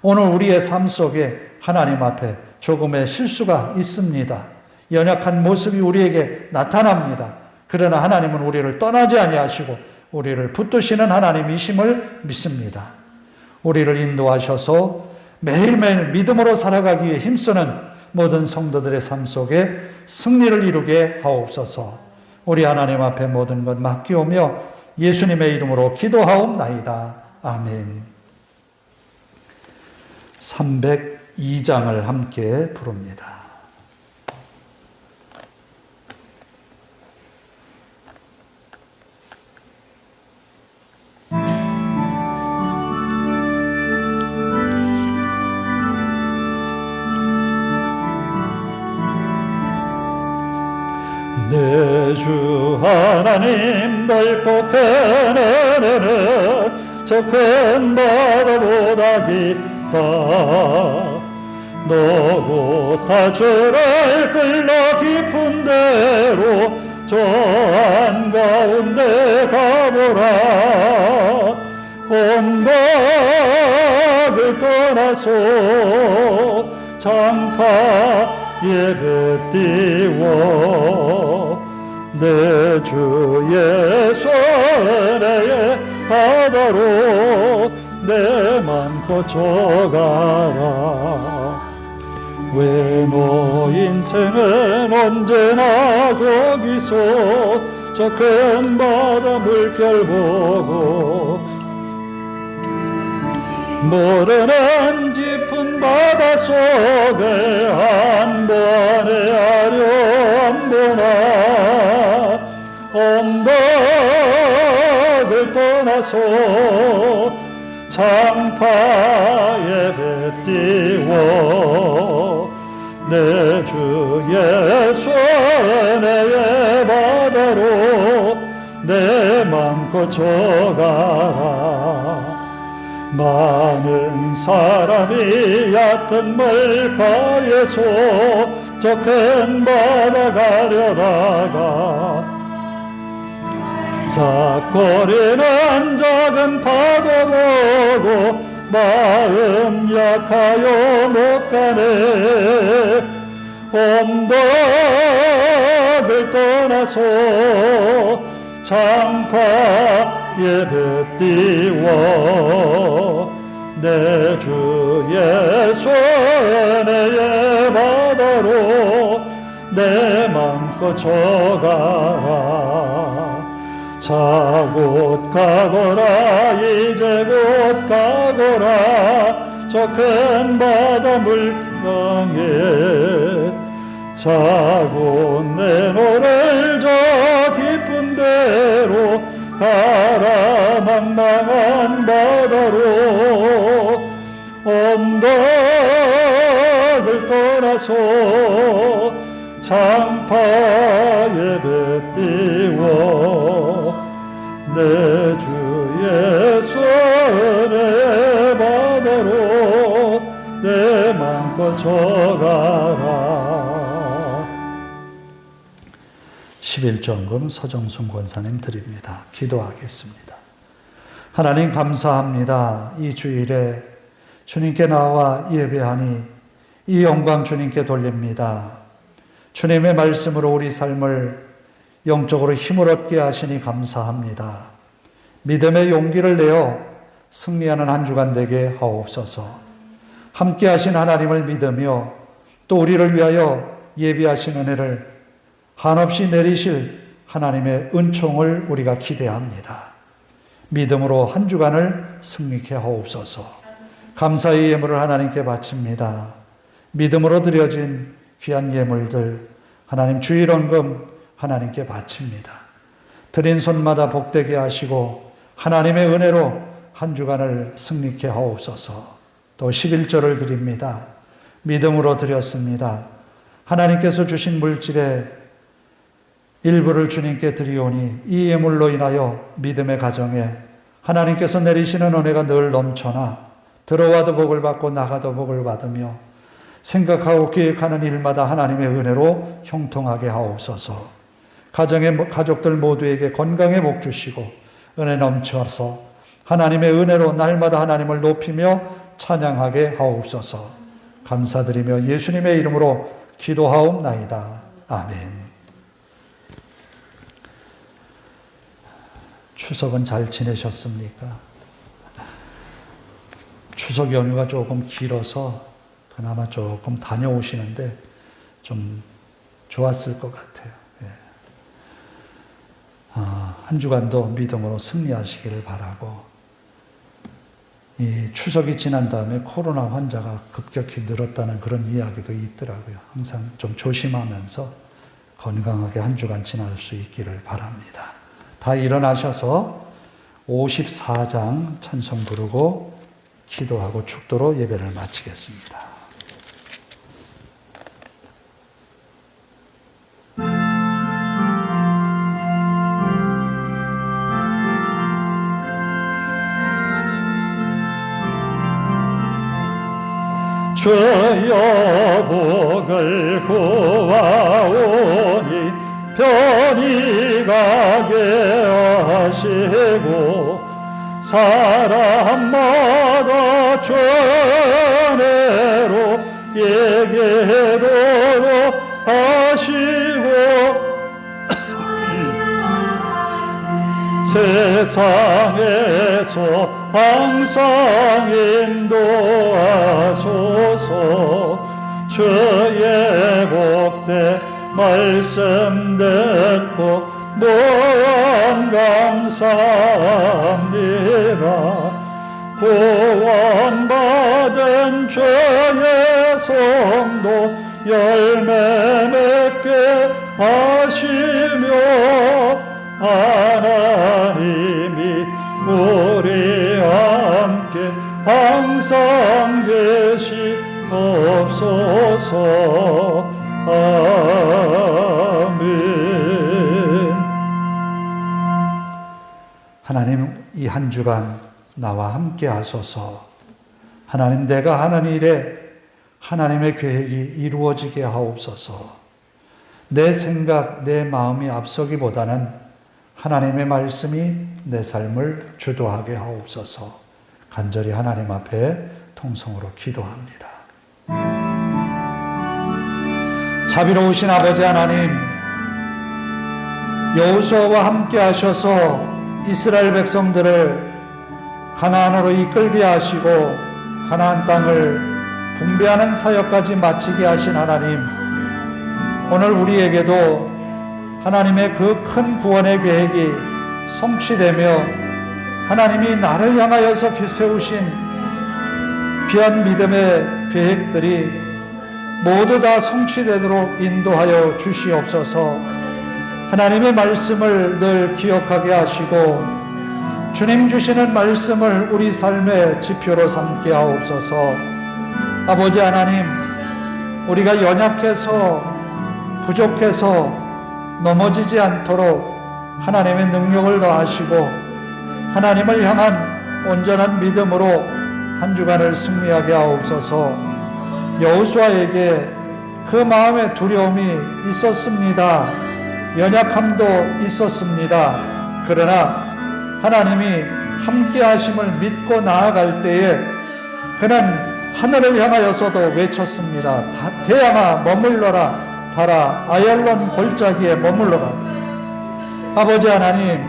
오늘 우리의 삶 속에 하나님 앞에 조금의 실수가 있습니다. 연약한 모습이 우리에게 나타납니다. 그러나 하나님은 우리를 떠나지 아니하시고 우리를 붙드시는 하나님이심을 믿습니다. 우리를 인도하셔서 매일매일 믿음으로 살아가기 위해 힘쓰는 모든 성도들의 삶 속에 승리를 이루게 하옵소서. 우리 하나님 앞에 모든 것 맡기오며 예수님의 이름으로 기도하옵나이다. 아멘. 302장을 함께 부릅니다. 내 주 하나님 넓고 큰 은혜는 저 큰 바다보다 깊다. 너고 다 주를 끌러 깊은 데로 저 한가운데 가보라. 온박을 떠나서 장파 예배 띄워 내 주 예수 은혜의 바다로 내 맘 고쳐가라. 왜 너 인생은 언제나 거기서 저 큰 바다 물결 보고 모르는 깊은 바다 속에 한 번에 아련보나 언덕을 떠나서 장파 예배 띄워 내 주 예수 은혜의 바다로 내 맘 고쳐가라. 많은 사람이 얕은 물가에서 저 큰 바다 가려다가 삭거리는 작은 파도 보고 마음 약하여 못 가네. 언덕을 떠나서 장파 예배 띄워 내 주 예수 은혜의 바다로 내 맘 고쳐가라. 자 곧 가거라 이제 곧 가거라 저 큰 바다 물가에 자 곧 내 노를 저 깊은 데로 가라. 망망한 바다로 언덕을 떠나서 예수 장파 예배 띄워 내 주 예수 내 바다로 내 맘껏 저가라. 11전금 서정순 권사님 드립니다. 기도하겠습니다. 하나님 감사합니다. 이 주일에 주님께 나와 예배하니 이 영광 주님께 돌립니다. 주님의 말씀으로 우리 삶을 영적으로 힘을 얻게 하시니 감사합니다. 믿음의 용기를 내어 승리하는 한 주간 되게 하옵소서. 함께 하신 하나님을 믿으며 또 우리를 위하여 예비하신 은혜를 한없이 내리실 하나님의 은총을 우리가 기대합니다. 믿음으로 한 주간을 승리케 하옵소서. 감사의 예물을 하나님께 바칩니다. 믿음으로 드려진 귀한 예물들 하나님 주일 헌금 하나님께 바칩니다. 드린 손마다 복되게 하시고 하나님의 은혜로 한 주간을 승리케 하옵소서. 또 11절을 드립니다. 믿음으로 드렸습니다. 하나님께서 주신 물질의 일부를 주님께 드리오니 이 예물로 인하여 믿음의 가정에 하나님께서 내리시는 은혜가 늘 넘쳐나 들어와도 복을 받고 나가도 복을 받으며 생각하고 계획하는 일마다 하나님의 은혜로 형통하게 하옵소서. 가정의 가족들 모두에게 건강의 복 주시고 은혜 넘쳐서 하나님의 은혜로 날마다 하나님을 높이며 찬양하게 하옵소서. 감사드리며 예수님의 이름으로 기도하옵나이다. 아멘. 추석은 잘 지내셨습니까? 추석 연휴가 조금 길어서 그나마 조금 다녀오시는데 좀 좋았을 것 같아요. 한 주간도 믿음으로 승리하시기를 바라고, 이 추석이 지난 다음에 코로나 환자가 급격히 늘었다는 그런 이야기도 있더라고요. 항상 좀 조심하면서 건강하게 한 주간 지날 수 있기를 바랍니다. 다 일어나셔서 54장 찬송 부르고 기도하고 축도로 예배를 마치겠습니다. 주여 복을 구하오니 편히 가게 하시고 사람마다 전해로 얘기도록 하시고 세상에서 항상 인도하소서. 주의 복되 말씀 듣고 무한 감사합니다. 구원받은 주의 성도 열매 맺게 하시며 하나님이 우리 함께 항상 계시옵소서. 아멘. 하나님, 이 한 주간 나와 함께 하소서. 하나님, 내가 하는 일에 하나님의 계획이 이루어지게 하옵소서. 내 생각, 내 마음이 앞서기보다는 하나님의 말씀이 내 삶을 주도하게 하옵소서. 간절히 하나님 앞에 통성으로 기도합니다. 자비로우신 아버지 하나님, 여호수아와 함께 하셔서 이스라엘 백성들을 가나안으로 이끌게 하시고 가나안 땅을 분배하는 사역까지 마치게 하신 하나님, 오늘 우리에게도 하나님의 그 큰 구원의 계획이 성취되며 하나님이 나를 향하여서 세우신 귀한 믿음의 계획들이 모두 다 성취되도록 인도하여 주시옵소서. 하나님의 말씀을 늘 기억하게 하시고 주님 주시는 말씀을 우리 삶의 지표로 삼게 하옵소서. 아버지 하나님, 우리가 연약해서 부족해서 넘어지지 않도록 하나님의 능력을 더하시고 하나님을 향한 온전한 믿음으로 한 주간을 승리하게 하옵소서. 여호수아에게 그 마음의 두려움이 있었습니다. 연약함도 있었습니다. 그러나 하나님이 함께 하심을 믿고 나아갈 때에 그는 하늘을 향하여서도 외쳤습니다. 대양아 머물러라. 달아 아얄론 골짜기에 머물러라. 아버지 하나님,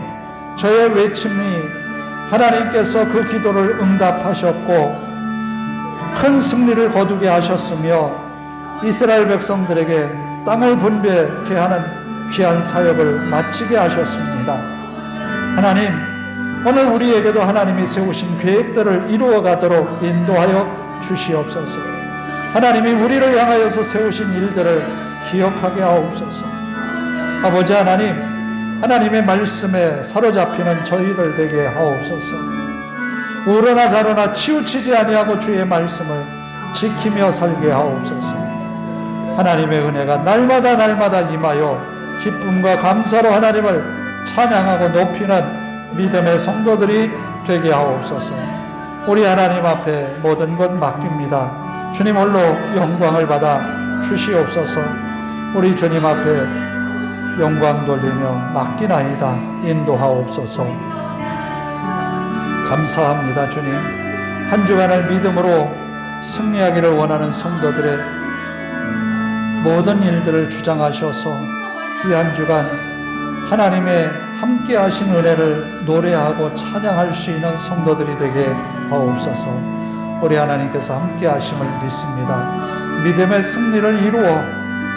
저의 외침이 하나님께서 그 기도를 응답하셨고 큰 승리를 거두게 하셨으며 이스라엘 백성들에게 땅을 분배케 하는 귀한 사역을 마치게 하셨습니다. 하나님, 오늘 우리에게도 하나님이 세우신 계획들을 이루어가도록 인도하여 주시옵소서. 하나님이 우리를 향하여서 세우신 일들을 기억하게 하옵소서. 아버지 하나님, 하나님의 말씀에 사로잡히는 저희들 되게 하옵소서. 우러나 자러나 치우치지 아니하고 주의 말씀을 지키며 살게 하옵소서. 하나님의 은혜가 날마다 임하여 기쁨과 감사로 하나님을 찬양하고 높이는 믿음의 성도들이 되게 하옵소서. 우리 하나님 앞에 모든 것 맡깁니다. 주님 홀로 영광을 받아 주시옵소서. 우리 주님 앞에 영광 돌리며 맡기나이다. 인도하옵소서. 감사합니다. 주님, 한 주간을 믿음으로 승리하기를 원하는 성도들의 모든 일들을 주장하셔서 이 한 주간 하나님의 함께 하신 은혜를 노래하고 찬양할 수 있는 성도들이 되게 하옵소서. 우리 하나님께서 함께 하심을 믿습니다. 믿음의 승리를 이루어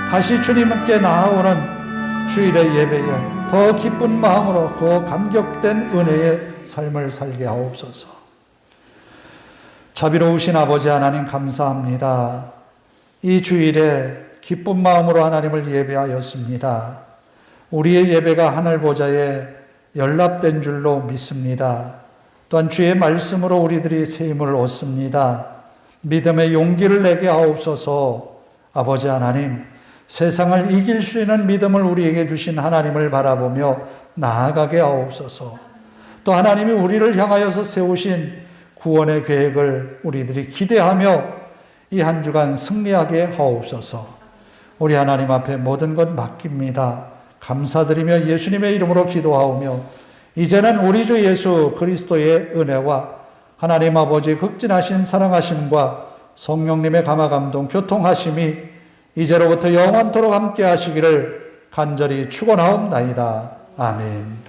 다시 주님께 나아오는 주일의 예배에 더 기쁜 마음으로 그 감격된 은혜의 삶을 살게 하옵소서. 자비로우신 아버지 하나님 감사합니다. 이 주일에 기쁜 마음으로 하나님을 예배하였습니다. 우리의 예배가 하늘 보좌에 연락된 줄로 믿습니다. 또한 주의 말씀으로 우리들이 새 힘을 얻습니다. 믿음의 용기를 내게 하옵소서. 아버지 하나님, 세상을 이길 수 있는 믿음을 우리에게 주신 하나님을 바라보며 나아가게 하옵소서. 또 하나님이 우리를 향하여서 세우신 구원의 계획을 우리들이 기대하며 이 한 주간 승리하게 하옵소서. 우리 하나님 앞에 모든 것 맡깁니다. 감사드리며 예수님의 이름으로 기도하오며 이제는 우리 주 예수 그리스도의 은혜와 하나님 아버지의 극진하신 사랑하심과 성령님의 감화감동 교통하심이 이제로부터 영원토록 함께 하시기를 간절히 축원하옵나이다. 아멘.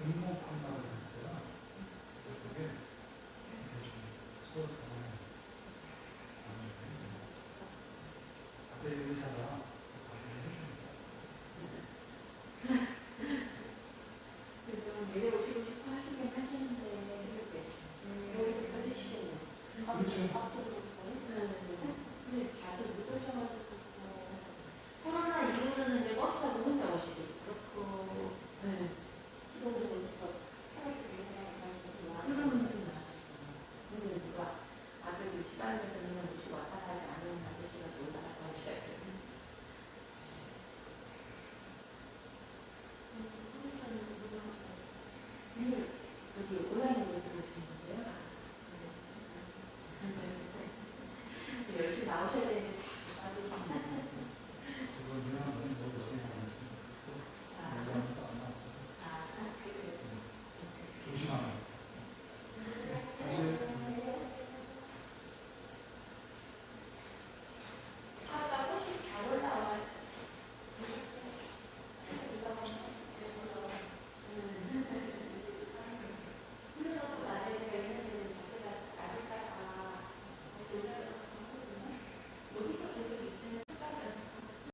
행복하다.